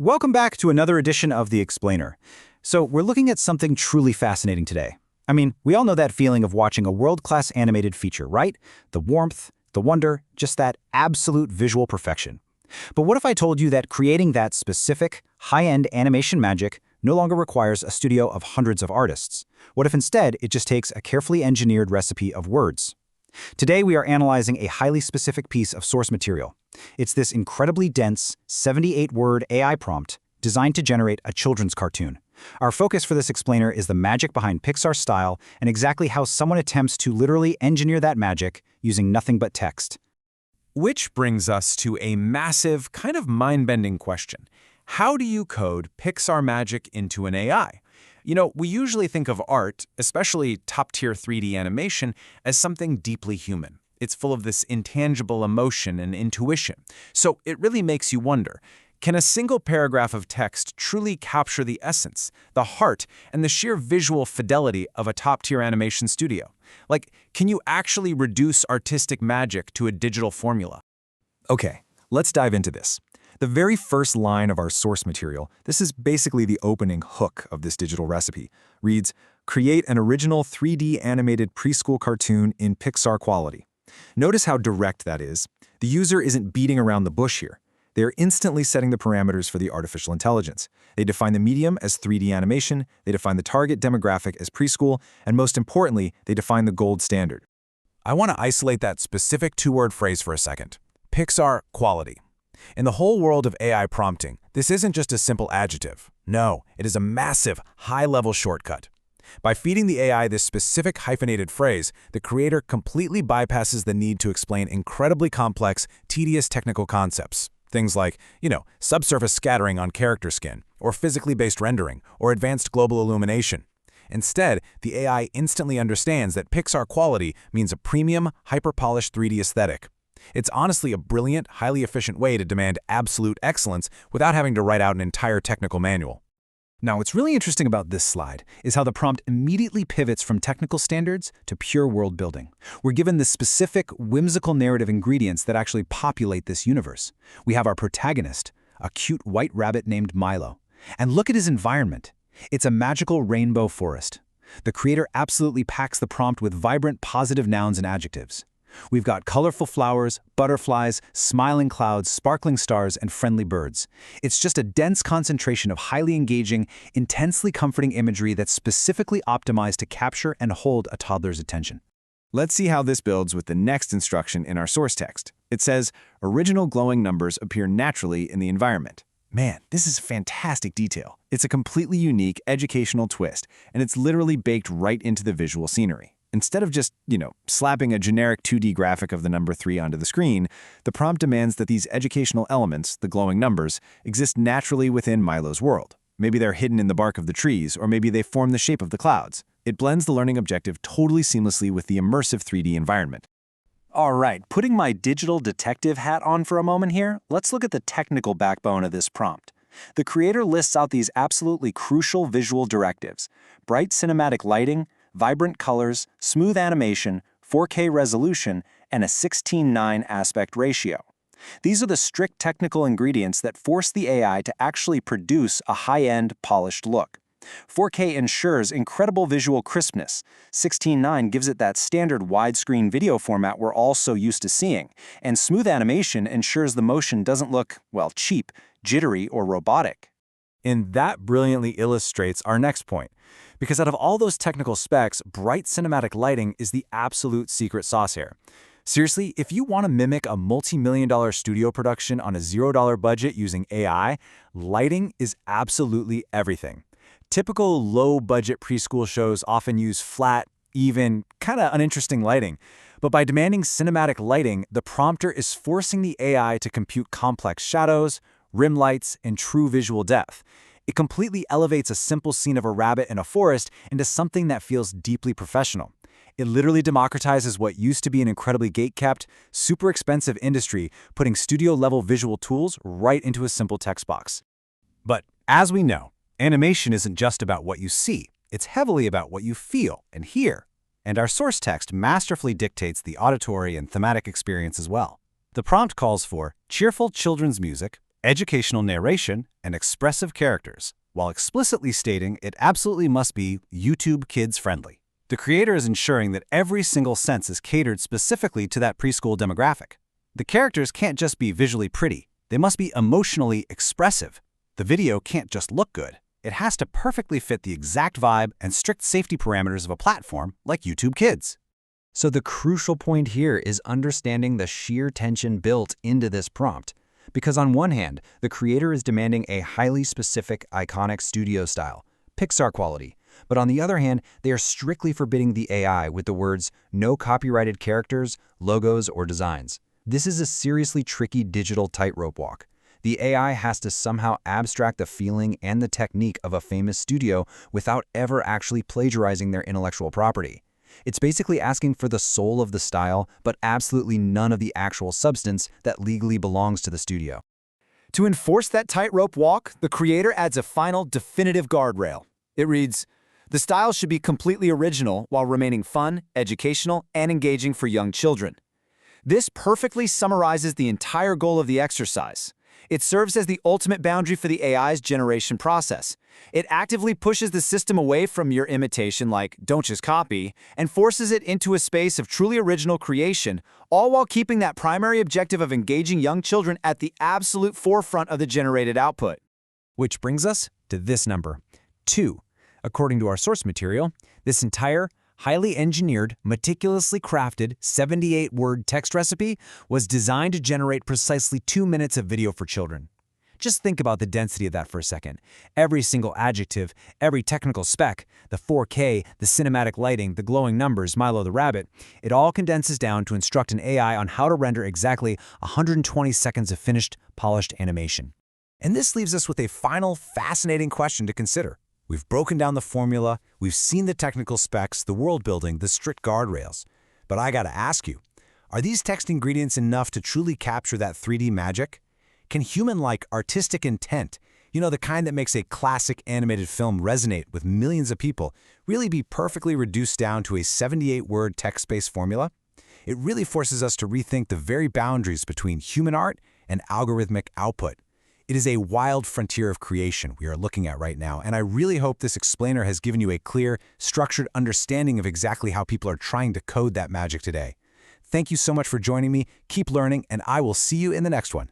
Welcome back to another edition of The Explainer. So we're looking at something truly fascinating today. I mean, we all know that feeling of watching a world-class animated feature, right? The warmth, the wonder, just that absolute visual perfection. But what if I told you that creating that specific, high-end animation magic no longer requires a studio of hundreds of artists? What if instead it just takes a carefully engineered recipe of words? Today we are analyzing a highly specific piece of source material. It's this incredibly dense, 78-word AI prompt designed to generate a children's cartoon. Our focus for this explainer is the magic behind Pixar-style and exactly how someone attempts to literally engineer that magic using nothing but text. Which brings us to a massive, kind of mind-bending question. How do you code Pixar magic into an AI? You know, we usually think of art, especially top-tier 3D animation, as something deeply human. It's full of this intangible emotion and intuition. So it really makes you wonder, can a single paragraph of text truly capture the essence, the heart, and the sheer visual fidelity of a top-tier animation studio? Like, can you actually reduce artistic magic to a digital formula? Okay, let's dive into this. The very first line of our source material, this is basically the opening hook of this digital recipe, reads, "Create an original 3D animated preschool cartoon in Pixar quality." Notice how direct that is. The user isn't beating around the bush here. They are instantly setting the parameters for the artificial intelligence. They define the medium as 3D animation, they define the target demographic as preschool, and most importantly, they define the gold standard. I want to isolate that specific two-word phrase for a second. Pixar quality. In the whole world of AI prompting, this isn't just a simple adjective. No, it is a massive, high-level shortcut. By feeding the AI this specific hyphenated phrase, the creator completely bypasses the need to explain incredibly complex, tedious technical concepts. Things like, subsurface scattering on character skin, or physically based rendering, or advanced global illumination. Instead, the AI instantly understands that Pixar quality means a premium, hyper-polished 3D aesthetic. It's honestly a brilliant, highly efficient way to demand absolute excellence without having to write out an entire technical manual. Now, what's really interesting about this slide is how the prompt immediately pivots from technical standards to pure world building. We're given the specific, whimsical narrative ingredients that actually populate this universe. We have our protagonist, a cute white rabbit named Milo. And look at his environment. It's a magical rainbow forest. The creator absolutely packs the prompt with vibrant, positive nouns and adjectives. We've got colorful flowers, butterflies, smiling clouds, sparkling stars, and friendly birds. It's just a dense concentration of highly engaging, intensely comforting imagery that's specifically optimized to capture and hold a toddler's attention. Let's see how this builds with the next instruction in our source text. It says, "Original glowing numbers appear naturally in the environment." Man, this is fantastic detail. It's a completely unique educational twist, and it's literally baked right into the visual scenery. Instead of just, slapping a generic 2D graphic of the number 3 onto the screen, the prompt demands that these educational elements, the glowing numbers, exist naturally within Milo's world. Maybe they're hidden in the bark of the trees, or maybe they form the shape of the clouds. It blends the learning objective totally seamlessly with the immersive 3D environment. All right, putting my digital detective hat on for a moment here, let's look at the technical backbone of this prompt. The creator lists out these absolutely crucial visual directives: bright cinematic lighting, vibrant colors, smooth animation, 4K resolution, and a 16:9 aspect ratio. These are the strict technical ingredients that force the AI to actually produce a high-end, polished look. 4K ensures incredible visual crispness. 16:9 gives it that standard widescreen video format we're all so used to seeing. And smooth animation ensures the motion doesn't look, cheap, jittery, or robotic. And that brilliantly illustrates our next point. Because out of all those technical specs, bright cinematic lighting is the absolute secret sauce here. Seriously, if you want to mimic a multi-million-dollar studio production on a $0 budget using AI, lighting is absolutely everything. Typical low-budget preschool shows often use flat, even, kind of uninteresting lighting. But by demanding cinematic lighting, the prompter is forcing the AI to compute complex shadows, rim lights, and true visual depth. It completely elevates a simple scene of a rabbit in a forest into something that feels deeply professional. It literally democratizes what used to be an incredibly gate-kept, super expensive industry, putting studio-level visual tools right into a simple text box. But as we know, animation isn't just about what you see. It's heavily about what you feel and hear. And our source text masterfully dictates the auditory and thematic experience as well. The prompt calls for cheerful children's music, educational narration, and expressive characters, while explicitly stating it absolutely must be YouTube kids-friendly. The creator is ensuring that every single sense is catered specifically to that preschool demographic. The characters can't just be visually pretty, they must be emotionally expressive. The video can't just look good. It has to perfectly fit the exact vibe and strict safety parameters of a platform like YouTube Kids. So the crucial point here is understanding the sheer tension built into this prompt. Because on one hand, the creator is demanding a highly specific, iconic studio style, Pixar quality. But on the other hand, they are strictly forbidding the AI with the words, no copyrighted characters, logos, or designs. This is a seriously tricky digital tightrope walk. The AI has to somehow abstract the feeling and the technique of a famous studio without ever actually plagiarizing their intellectual property. It's basically asking for the soul of the style, but absolutely none of the actual substance that legally belongs to the studio. To enforce that tightrope walk, the creator adds a final definitive guardrail. It reads, "The style should be completely original while remaining fun, educational, and engaging for young children." This perfectly summarizes the entire goal of the exercise. It serves as the ultimate boundary for the AI's generation process. It actively pushes the system away from your imitation, like don't just copy, and forces it into a space of truly original creation, all while keeping that primary objective of engaging young children at the absolute forefront of the generated output. Which brings us to this number, 2. According to our source material, this entire highly engineered, meticulously crafted 78-word text recipe was designed to generate precisely 2 minutes of video for children. Just think about the density of that for a second. Every single adjective, every technical spec, the 4K, the cinematic lighting, the glowing numbers, Milo the rabbit, it all condenses down to instruct an AI on how to render exactly 120 seconds of finished, polished animation. And this leaves us with a final, fascinating question to consider. We've broken down the formula, we've seen the technical specs, the world building, the strict guardrails. But I gotta ask you, are these text ingredients enough to truly capture that 3D magic? Can human-like artistic intent, the kind that makes a classic animated film resonate with millions of people, really be perfectly reduced down to a 78-word text-based formula? It really forces us to rethink the very boundaries between human art and algorithmic output. It is a wild frontier of creation we are looking at right now, and I really hope this explainer has given you a clear, structured understanding of exactly how people are trying to code that magic today. Thank you so much for joining me, keep learning, and I will see you in the next one.